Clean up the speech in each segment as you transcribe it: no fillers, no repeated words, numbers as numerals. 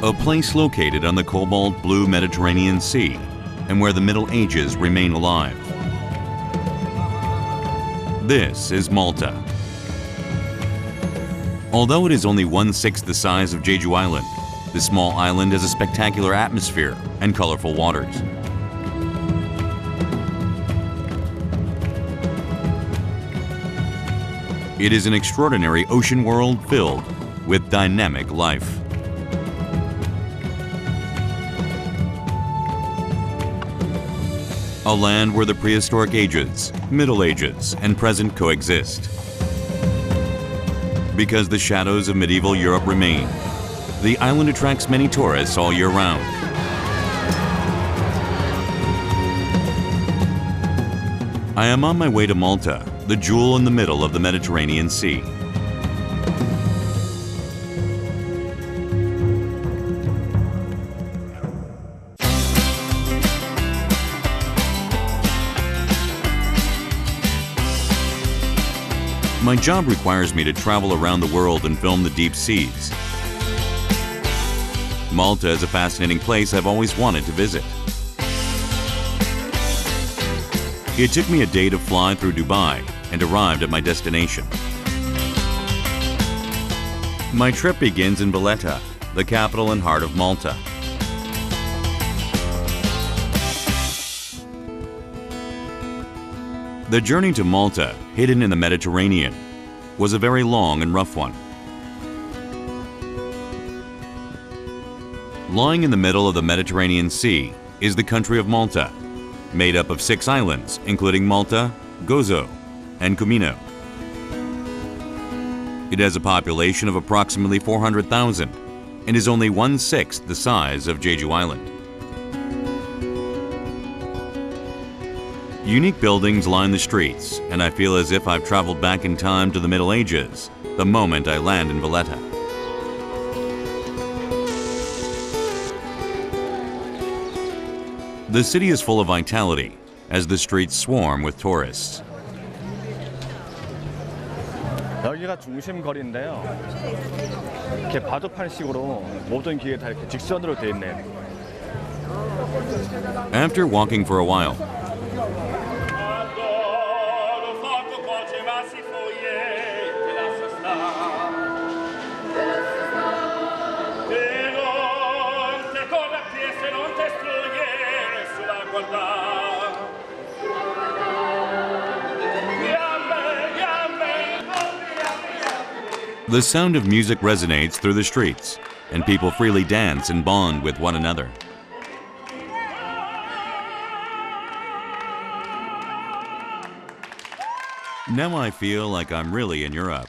a place located on the cobalt blue Mediterranean Sea and where the Middle Ages remain alive. This is Malta. Although it is only 1/6 the size of Jeju Island, this small island has a spectacular atmosphere and colorful waters. It is an extraordinary ocean world filled with dynamic life. A land where the prehistoric ages, Middle Ages, and present coexist. Because the shadows of medieval Europe remain, the island attracts many tourists all year round. I am on my way to Malta, the jewel in the middle of the Mediterranean Sea. My job requires me to travel around the world and film the deep seas. Malta is a fascinating place I've always wanted to visit. It took me a day to fly through Dubai and arrived at my destination. My trip begins in Valletta, the capital and heart of Malta. The journey to Malta, hidden in the Mediterranean, was a very long and rough one. Lying in the middle of the Mediterranean Sea is the country of Malta, made up of 6 islands, including Malta, Gozo, and Comino. It has a population of approximately 400,000 and is only 1/6 the size of Jeju Island. Unique buildings line the streets, and I feel as if I've traveled back in time to the Middle Ages the moment I land in Valletta. The city is full of vitality as the streets swarm with tourists. 여기가 중심 거리인데요. 이렇게 바둑판식으로 모든 길이 다 이렇게 직선으로 돼 있네요. After walking for a while, the sound of music resonates through the streets, and people freely dance and bond with one another. Now I feel like I'm really in Europe.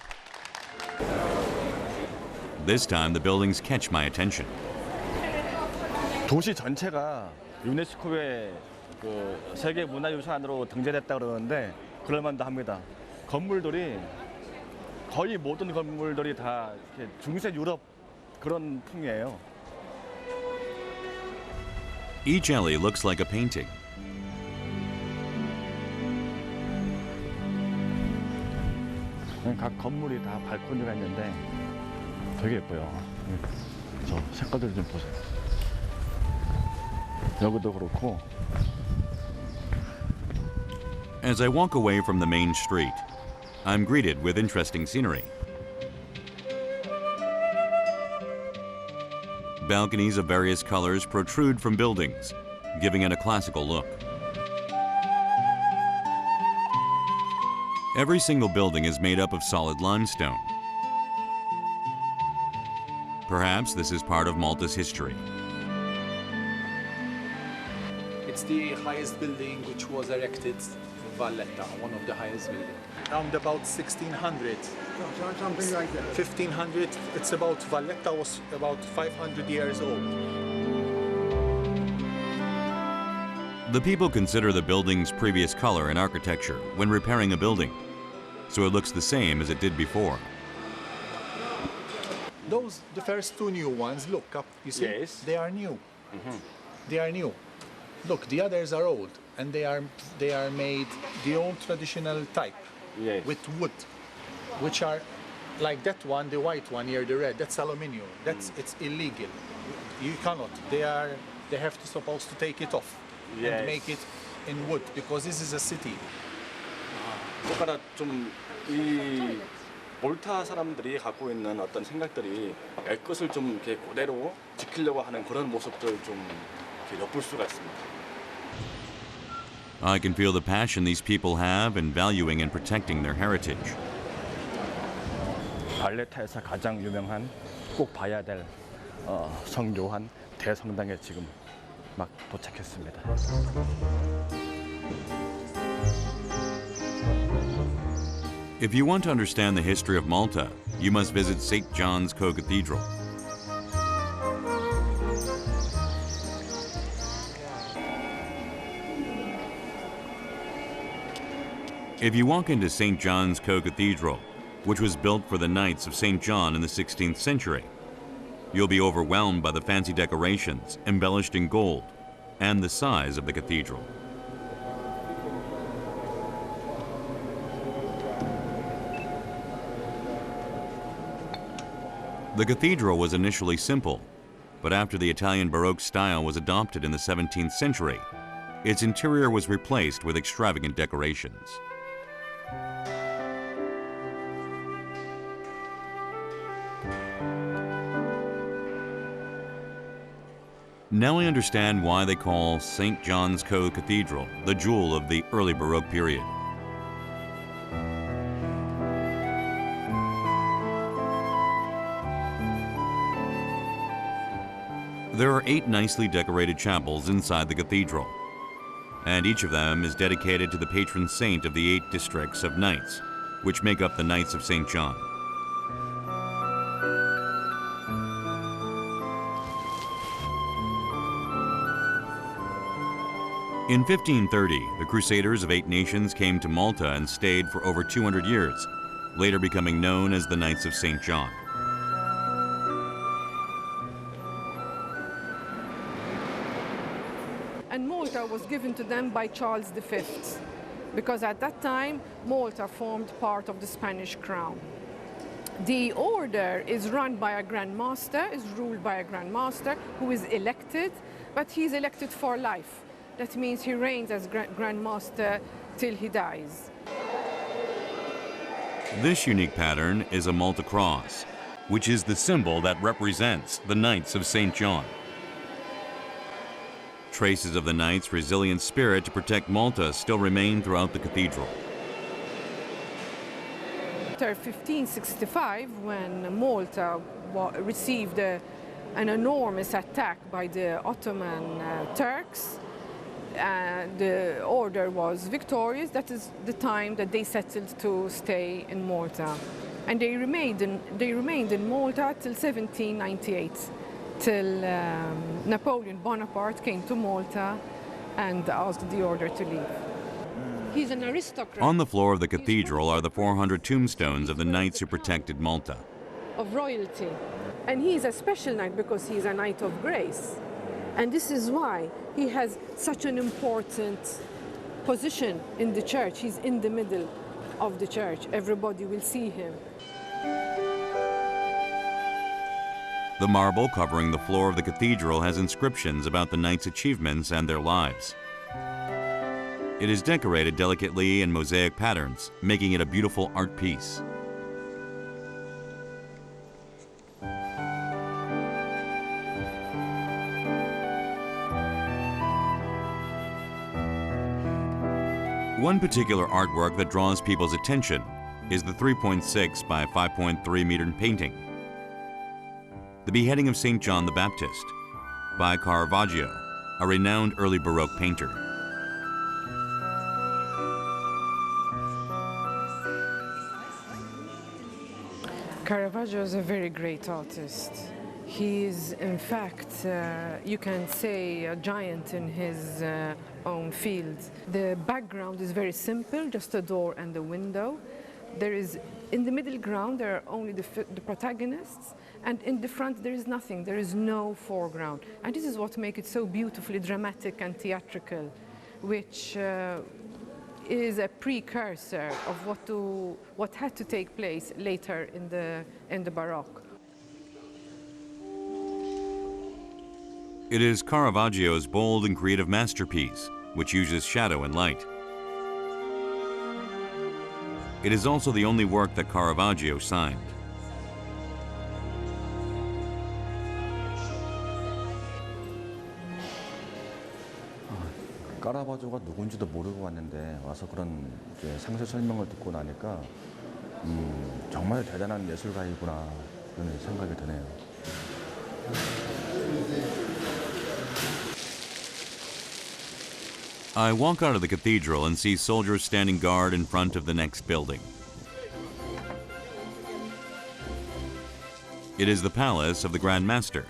This time the buildings catch my attention. 도시 전체가 유네스코의 세계 문화유산으로 등재됐다 그러는데 그럴 만도 합니다. 건물들이 거의 모든 건물들이 다 이렇게 중세 유럽 그런 풍이에요. Each alley looks like a painting. 각 건물이 다 발코니가 있는데 되게 예뻐요. 저 색깔들 좀 보세요. 여기도 그렇고. As I walk away from the main street, I'm greeted with interesting scenery. Balconies of various colors protrude from buildings, giving it a classical look. Every single building is made up of solid limestone. Perhaps this is part of Malta's history. It's the highest building which was erected in Valletta, one of the highest buildings. Around about 1600. Something like that. 1500, it's about, Valletta was about 500 years old. The people consider the building's previous color and architecture when repairing a building, so it looks the same as it did before. Those, the first 2 new ones, look up, you see, Yes. they are new. They are new. Look, the others are old, and they are made the old traditional type, Yes. with wood, which are like that one, the white one here, the red. That's aluminium. It's illegal. you cannot. They have to supposed to take it off Yes. and make it in wood because this is a city. 뭔가 좀이 몰타 사람들이 갖고 있는 어떤 생각들이 것을 좀 이렇게 그대로 지키려고 하는 그런 모습들 좀 이렇게 엿볼 수가 있습니다. I can feel the passion these people have in valuing and protecting their heritage. 발레타에서 가장 유명한 꼭 봐야 될 성요한 대성당에 지금 막 도착했습니다. If you want to understand the history of Malta, you must visit St. John's Co-Cathedral. If you walk into St. John's Co-Cathedral, which was built for the Knights of St. John in the 16th century, you'll be overwhelmed by the fancy decorations embellished in gold and the size of the cathedral. The cathedral was initially simple, but after the Italian Baroque style was adopted in the 17th century, its interior was replaced with extravagant decorations. Now I understand why they call St. John's Co-Cathedral the jewel of the early Baroque period. There are 8 nicely decorated chapels inside the cathedral, and each of them is dedicated to the patron saint of the 8 districts of knights, which make up the Knights of St. John. In 1530, the Crusaders of 8 nations came to Malta and stayed for over 200 years, later becoming known as the Knights of St. John. And Malta was given to them by Charles V, because at that time Malta formed part of the Spanish crown. The order is run by a Grandmaster, is ruled by a Grandmaster who is elected, but he's elected for life. That means he reigns as Grandmaster till he dies. This unique pattern is a Malta cross, which is the symbol that represents the Knights of St. John. Traces of the Knights' resilient spirit to protect Malta still remain throughout the cathedral. After 1565, when Malta received an enormous attack by the Ottoman Turks, the order was victorious. That is the time that they settled to stay in Malta, and they remained in Malta till 1798, till Napoleon Bonaparte came to Malta and asked the order to leave. He's an aristocrat. On the floor of the cathedral are the 400 tombstones of the knights who protected Malta. Of royalty, and he's a special knight because he's a knight of grace. And this is why he has such an important position in the church. He's in the middle of the church. Everybody will see him. The marble covering the floor of the cathedral has inscriptions about the knights' achievements and their lives. It is decorated delicately in mosaic patterns, making it a beautiful art piece. One particular artwork that draws people's attention is the 3.6 by 5.3 meter painting, The Beheading of St. John the Baptist, by Caravaggio, a renowned early Baroque painter. Caravaggio is a very great artist. He is, in fact, you can say, a giant in his own field. The background is very simple, just a door and a window. There is, in the middle ground, there are only the protagonists, and in the front there is nothing, there is no foreground. And this is what makes it so beautifully dramatic and theatrical, which is a precursor of what had to take place later in the Baroque. It is Caravaggio's bold and creative masterpiece, which uses shadow and light. It is also the only work that Caravaggio signed. 카라바조가 누군지도 모르고 왔는데 와서 그런 이제 상세 설명을 듣고 나니까 정말 대단한 예술가이구나 그런 생각이 드네요. I walk out of the cathedral and see soldiers standing guard in front of the next building. It is the palace of the Grandmaster,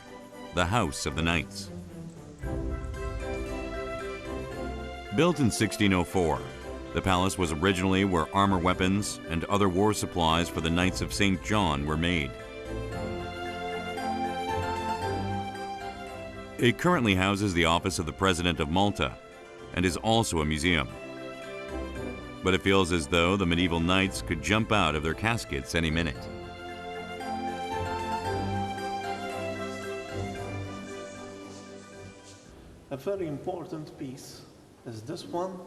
the house of the knights. Built in 1604, the palace was originally where armor weapons and other war supplies for the Knights of St. John were made. It currently houses the office of the President of Malta and is also a museum. But it feels as though the medieval knights could jump out of their caskets any minute. A very important piece is this one.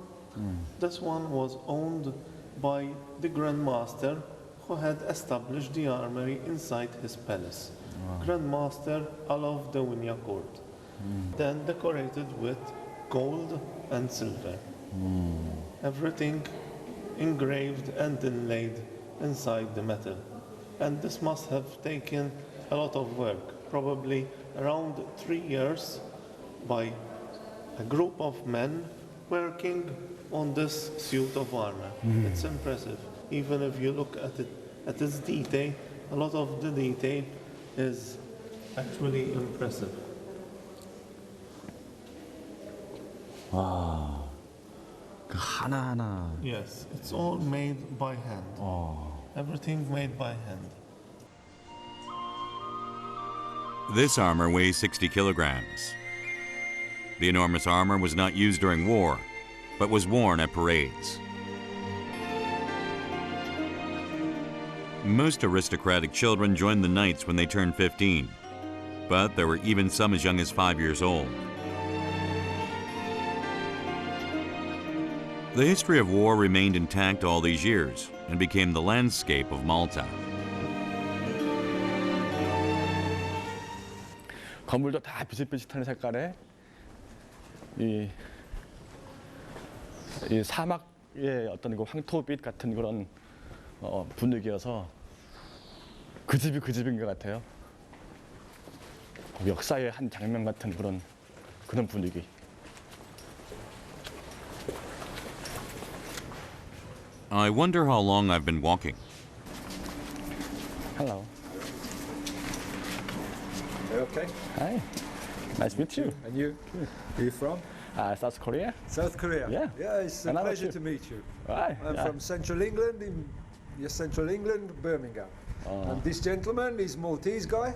This one was owned by the Grandmaster who had established the armory inside his palace. Grandmaster Olav de Wynyacourt. Then decorated with gold and silver. Everything engraved and inlaid inside the metal. And this must have taken a lot of work, probably around 3 years by a group of men working on this suit of armor. It's impressive. Even if you look at it, at its detail, a lot of the detail is actually impressive. 와, 그 하나하나. Yes, it's all made by hand. Everything made by hand. This armor weighs 60 kilograms. The enormous armor was not used during war, but was worn at parades. Most aristocratic children joined the knights when they turned 15, but there were even some as young as 5 years old. The history of war remained intact all these years and became the landscape of Malta. 건물도 다 비슷비슷한 색깔에 이 사막의 어떤 그 황토빛 같은 그런 분위기여서 그 집이 그 집인 것 같아요. 역사의 한 장면 같은 그런 분위기. I wonder how long I've been walking. Hello. Okay. Hi. Nice to meet you. And you? Where are you from? South Korea. South Korea. Yeah. Yeah, it's a And how about pleasure you? to meet you. Hi. I'm from Central England, Central England, Birmingham. And this gentleman is Maltese guy.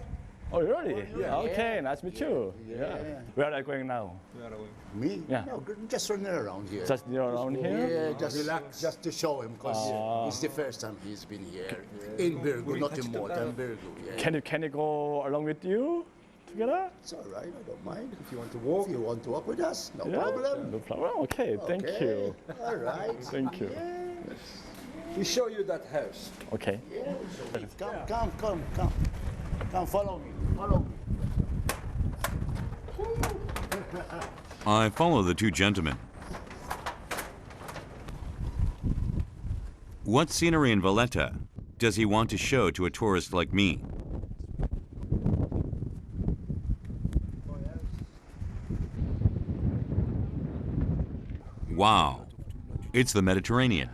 Oh, really? Yeah. Okay, nice to meet you. Yeah. Where are you going now? Me? Yeah. No, just running around here. Just around here? Yeah, just to show him, because it's the first time he's been here. In Birgu, not in Malta, in Birgu. Yeah. Can you go along with you together? It's all right, I don't mind. If you want to walk. If you want to walk with us, no Yeah? problem. No problem. Okay, thank you. All right. Thank you. We show you that house. Okay. Come. Come, follow me. Follow me. I follow the two gentlemen. What scenery in Valletta does he want to show to a tourist like me? Wow, it's the Mediterranean.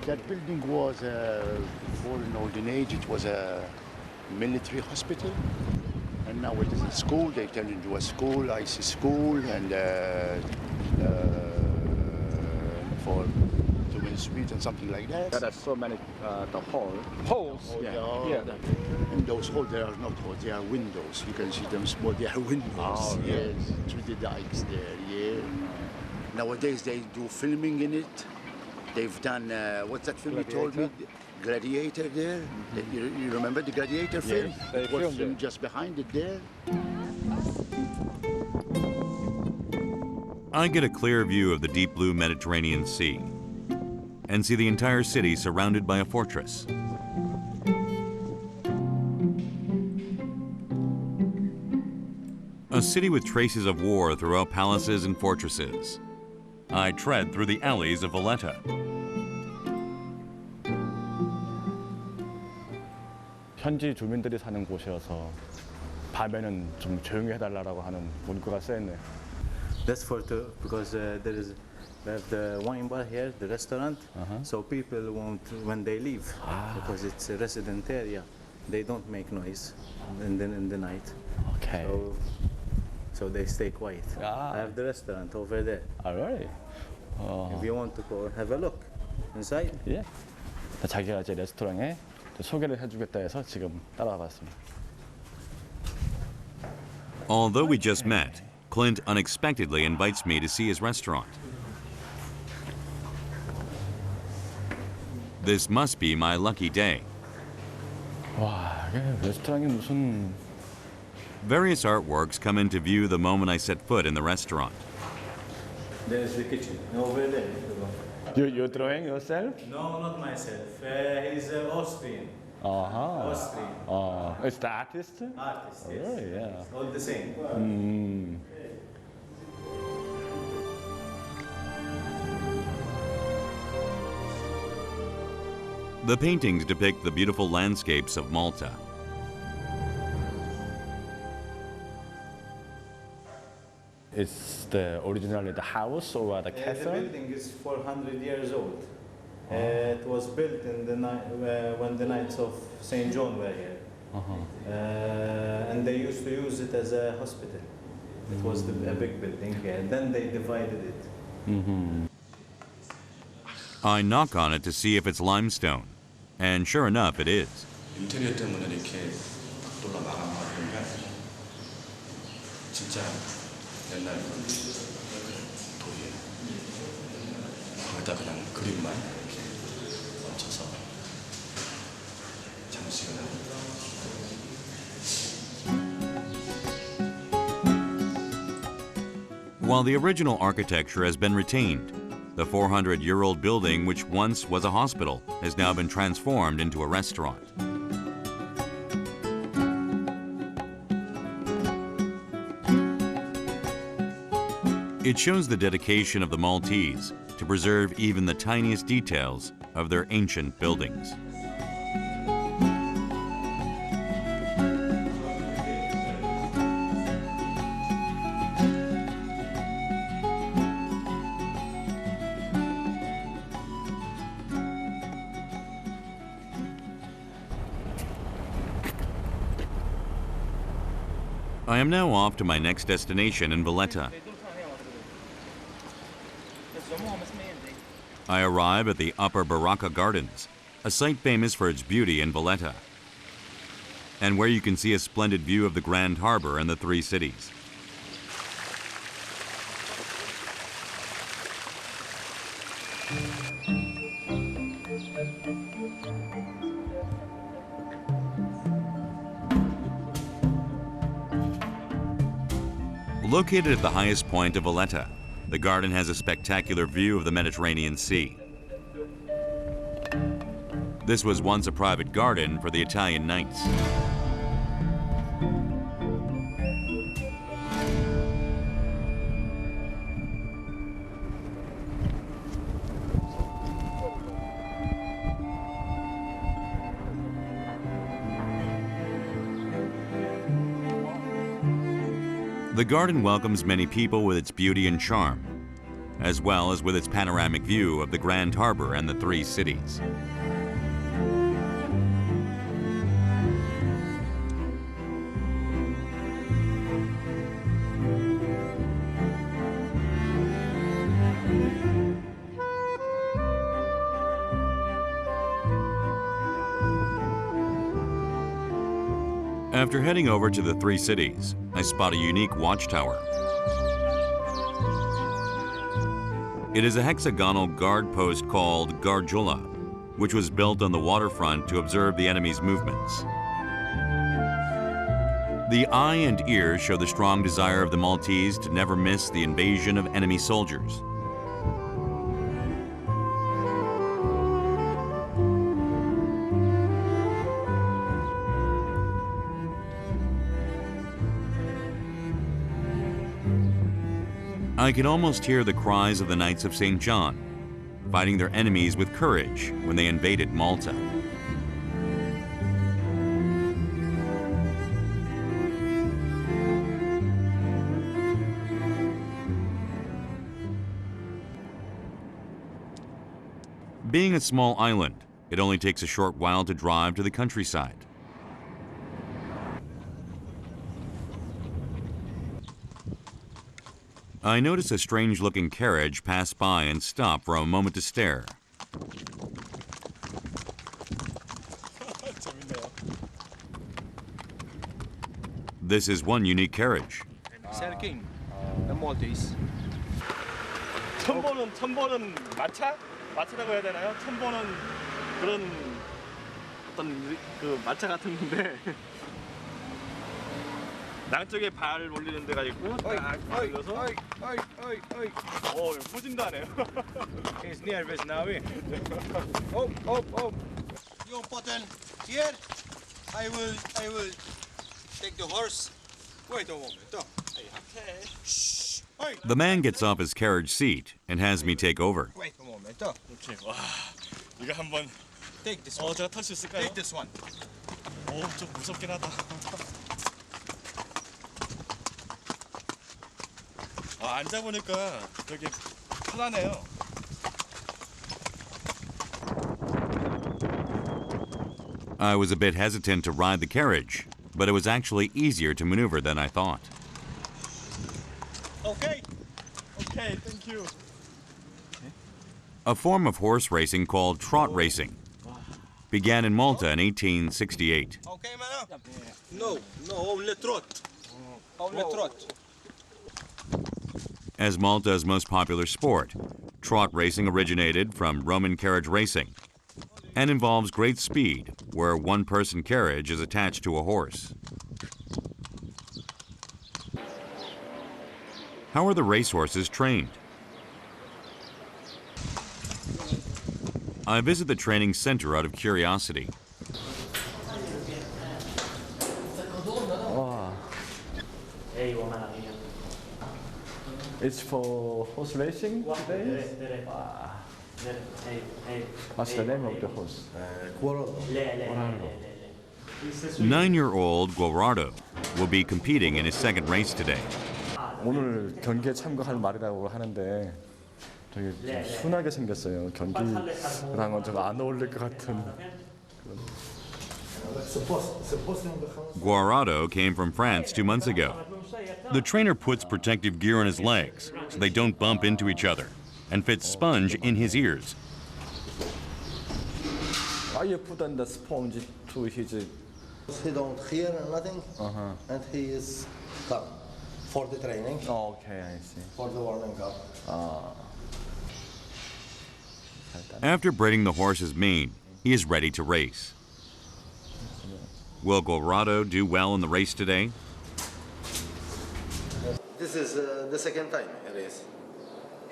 That building was, before in olden age, it was a military hospital. And now it is a school. They turned into a school, IC school, and for women's suites and something like that. There are so many holes. Yeah. In those holes, there are not holes, they are windows. You can see them small, they are windows. Oh, yes, through the dikes there, yeah. Nowadays, they do filming in it. They've done, what's that film you told me? Gladiator there. You remember the Gladiator film? They It was filmed filmed it. just behind it there. I get a clear view of the deep blue Mediterranean Sea and see the entire city surrounded by a fortress. A city with traces of war throughout palaces and fortresses. I tread through the alleys of Valletta. 현지 주민들이 사는 곳이어서 밤에는 좀 조용히 해달라고 하는 문구가 쓰여 있네요. That's because we have the wine bar here, the restaurant. So people won't when they leave because it's a resident area. They don't make noise in the night. Okay. So they stay quiet. I have the restaurant over there. Alright. If you want to go have a look inside. 예. 자기가 이제 레스토랑에 소개를 해주겠다 해서 지금 따라와 봤습니다. Although we just met, Clint unexpectedly invites me to see his restaurant. This must be my lucky day. 와, 이게 레스토랑이 무슨... Various artworks come into view the moment I set foot in the restaurant. There's the kitchen over there. You're drawing yourself? No, not myself. He's Austrian. Austrian. It's the artist? Artist, yes. Oh, yeah. All the same. The paintings depict the beautiful landscapes of Malta. It's originally the house or the castle? The building is 400 years old. It was built in the when the Knights of St. John were here. And they used to use it as a hospital. It was a big building here. Then they divided it. I knock on it to see if it's limestone, and sure enough, it is. 인테리어 때문에 이렇게 돌아 나간 거 같은데 진짜 옛날 도예 거기다 그냥 그림만 이렇게 얹혀서 장식을 합니다. While the original architecture has been retained, the 400-year-old building, which once was a hospital, has now been transformed into a restaurant. It shows the dedication of the Maltese to preserve even the tiniest details of their ancient buildings. I am now off to my next destination in Valletta. I arrive at the Upper Baraka Gardens, a site famous for its beauty in Valletta, and where you can see a splendid view of the Grand Harbor and the three cities. Located at the highest point of Valletta, the garden has a spectacular view of the Mediterranean Sea. This was once a private garden for the Italian knights. The garden welcomes many people with its beauty and charm, as well as with its panoramic view of the Grand Harbor and the three cities. After heading over to the three cities, I spot a unique watchtower. It is a hexagonal guard post called Gargiulo, which was built on the waterfront to observe the enemy's movements. The eye and ear show the strong desire of the Maltese to never miss the invasion of enemy soldiers. I can almost hear the cries of the Knights of St. John, fighting their enemies with courage when they invaded Malta. Being a small island, it only takes a short while to drive to the countryside. I notice a strange-looking carriage pass by and stop for a moment to stare. This is one unique carriage. King, the Maltese. 처음 보는 마차라고 해야 되나요? 처음 보는 그런 어떤 그 마차 같은 건데 양쪽에 발 올리는 데가 있고 딱 올려서 후진도 하네요. He's nervous now. Oh. You put in here. I will take the horse. Wait a moment. Okay. Shh. The man gets off his carriage seat and has me take over. Wait a moment. 오케이. 와, 이거 한번 Take this one. 제가 탈 수 있을까요? Take this one. 좀 무섭긴 하다. 앉아보니까 되게 편하네요. I was a bit hesitant to ride the carriage, but it was actually easier to maneuver than I thought. Okay, thank you. A form of horse racing called Trot Racing began in Malta in 1868. Okay, man. No, only trot. Only trot. As Malta's most popular sport, trot racing originated from Roman carriage racing and involves great speed, where a one-person carriage is attached to a horse. How are the racehorses trained? I visit the training center out of curiosity. It's for horse racing today? What's the name of the horse? 9-year-old Guarado will be competing in his second race today. 오늘 경기에 참가할 말이라고 하는데 되게 좀 순하게 생겼어요. 경기랑은 좀 안 어울릴 것 같은. Guarado came from France 2 months ago. The trainer puts protective gear on his legs so they don't bump into each other and fits sponge in his ears. I put on the sponge to his. He don't hear nothing, and he is calm for the training. Oh, okay, I see. For the warming up. After braiding the horse's mane, he is ready to race. Will Guarado do well in the race today? This is the second time he race.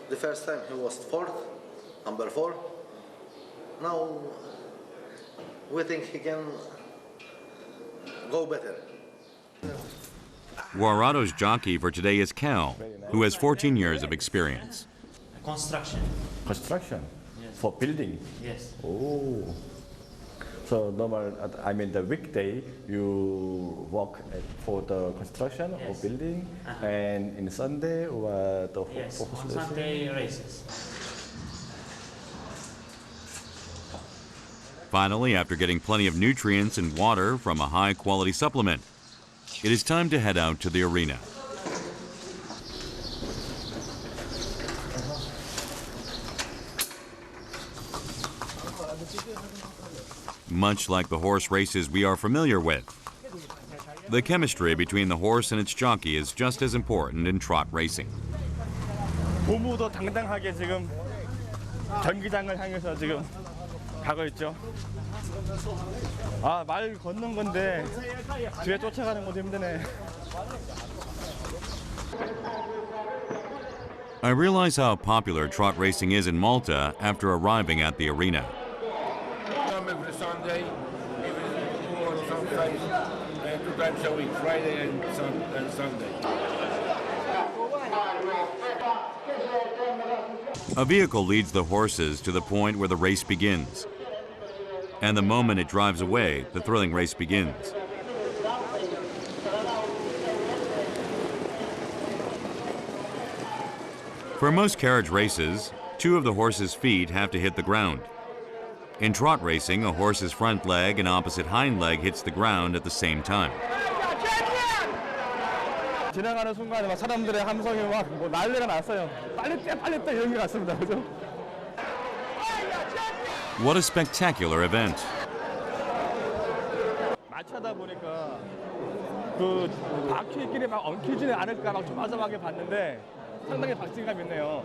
The first time he was fourth, number 4. Now we think he can go better. Guarado's jockey for today is Cal, who has 14 years of experience. Construction. Construction? Yes. For building? Yes. Oh. So normal, I mean the weekday you work for the construction or building, and in Sunday or the yes, horse on racing? Sunday races. Finally, after getting plenty of nutrients and water from a high-quality supplement, it is time to head out to the arena. Much like the horse races we are familiar with, the chemistry between the horse and its jockey is just as important in trot racing. 고무도 당당하게 지금 경기장을 향해서 지금 가고 있죠. 아, 말 걷는 건데 뒤에 쫓아가는 것도 힘드네. I realize how popular trot racing is in Malta after arriving at the arena. Come every Sunday, even sometimes 2 times a week, Friday and Sunday. A vehicle leads the horses to the point where the race begins. And the moment it drives away, the thrilling race begins. For most carriage races, 2 of the horse's feet have to hit the ground. In trot racing, a horse's front leg and opposite hind leg hits the ground at the same time. 지나가는 순간에 막 사람들의 함성이 막 뭐 난리가 났어요. 빨리 뛰어 이런 게 같습니다. 그죠? What a spectacular event. 마차다 보니까 그 바퀴끼리 막 엉키지는 않을까 막 조마조마하게 봤는데 상당히 박진감 있네요.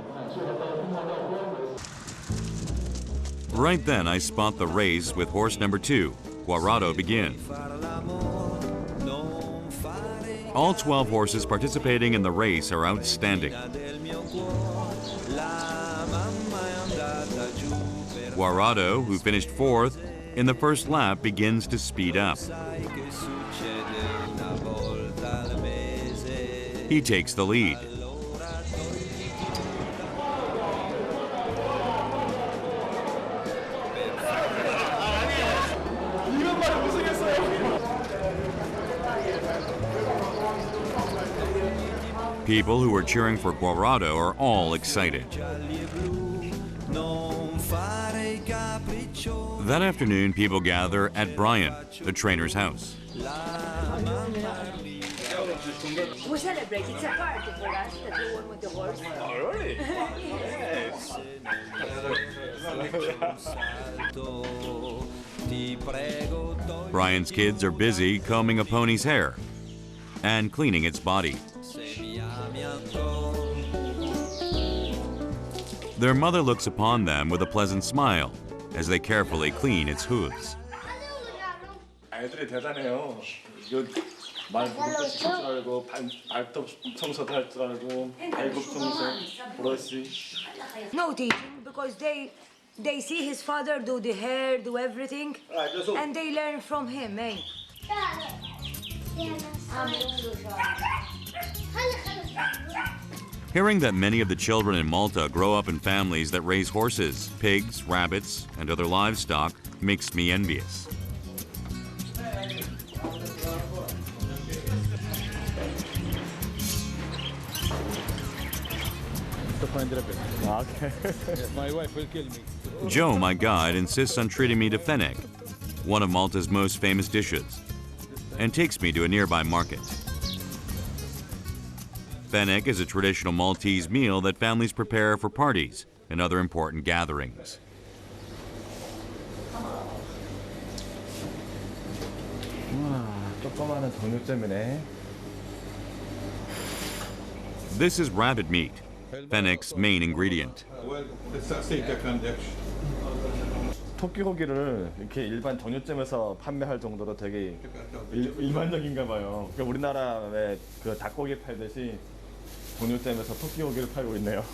Right then, I spot the race with horse number 2, Guarado, begin. All 12 horses participating in the race are outstanding. Guarado, who finished 4th, in the first lap begins to speed up. He takes the lead. People who are cheering for Guarado are all excited. That afternoon, people gather at Brian, the trainer's house. We celebrate. It's a party for us that we won with the horse. Oh, really? Yes. Brian's kids are busy combing a pony's hair and cleaning its body. Their mother looks upon them with a pleasant smile as they carefully clean its hooves. 아이들이 대단해요. 이거 말 부를 줄 알고 발톱 청소도 할 줄 알고 발굽 청소, 브러쉬. No teaching because they see his father do the hair, do everything, and they learn from him, eh? Hearing that many of the children in Malta grow up in families that raise horses, pigs, rabbits, and other livestock makes me envious. My wife will kill me. Joe, my guide, insists on treating me to fennec, one of Malta's most famous dishes, and takes me to a nearby market. Fennec is a traditional Maltese meal that families prepare for parties and other important gatherings. 와, 조그마한 정육점이네. This is rabbit meat, Fennec's main ingredient. 토끼고기를 이렇게 일반 정육점에서 판매할 정도로 되게 일반적인가 봐요. 그러니까 우리나라에 그 닭고기 팔듯이 정육점에서 토끼고기를 팔고 있네요.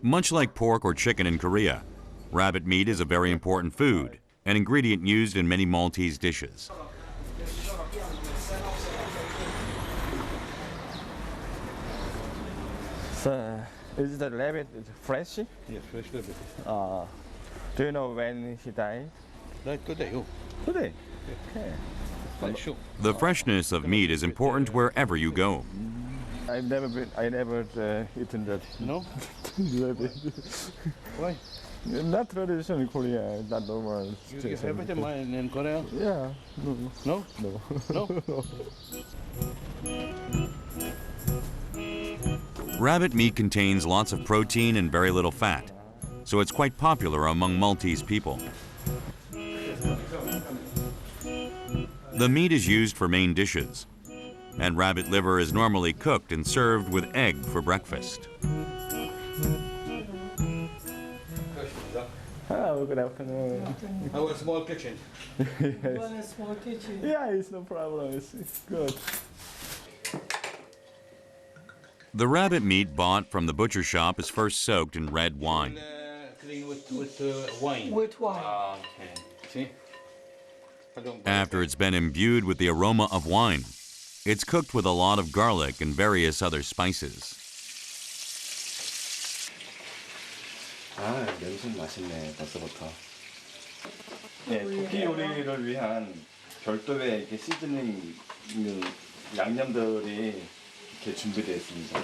Much like pork or chicken in Korea, rabbit meat is a very important food, an ingredient used in many Maltese dishes. So, is the rabbit fresh? Yes, fresh rabbit. Do you know when he died? Like today, oh. Today? Okay. Sure. The freshness of meat is important wherever you go. I never eaten that. No? rabbit. Why? Not traditional in Korea, not normal. You have it in Korea? Yeah. No? No? No. No? Rabbit meat contains lots of protein and very little fat, so it's quite popular among Maltese people. The meat is used for main dishes, and rabbit liver is normally cooked and served with egg for breakfast. Hello, good afternoon. Our small kitchen. Yes. a small kitchen. Yeah, it's no problem. It's good. The rabbit meat bought from the butcher shop is first soaked in red wine. Clean with wine. With wine. Okay. See? After it's been imbued with the aroma of wine, it's cooked with a lot of garlic and various other spices. 아, 냄새 맛있네, 벌써부터. 네, 토끼 요리를 위한 별도의 이렇게 시즈닝 있는 양념들이 이렇게 준비되어 있습니다.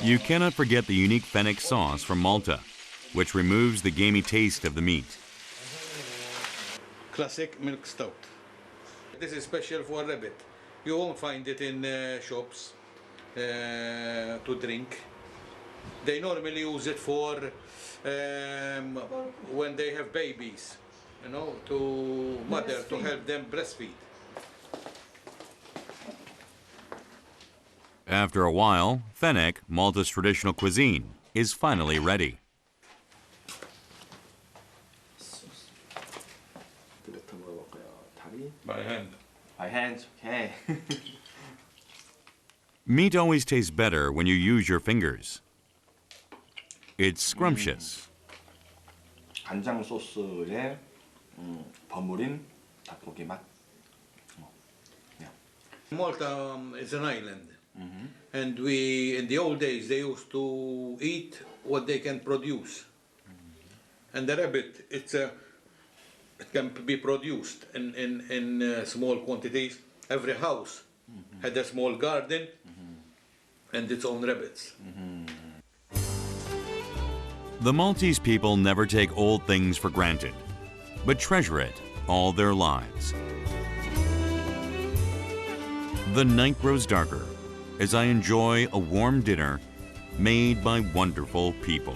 You cannot forget the unique fennec sauce from Malta, which removes the gamey taste of the meat. Classic milk stout. This is special for rabbit. You won't find it in shops to drink. They normally use it for when they have babies, you know, to mother, to help them breastfeed. After a while, fennec, Malta's traditional cuisine, is finally ready. By hand. By hand, okay. Meat always tastes better when you use your fingers. It's scrumptious. 간장 소스에 버무린 닭고기 맛. Malta is an island, and we, in the old days, they used to eat what they can produce. And the rabbit, it can be produced in small quantities. Every house had a small garden and its own rabbits. The Maltese people never take old things for granted, but treasure it all their lives. The night grows darker as I enjoy a warm dinner made by wonderful people.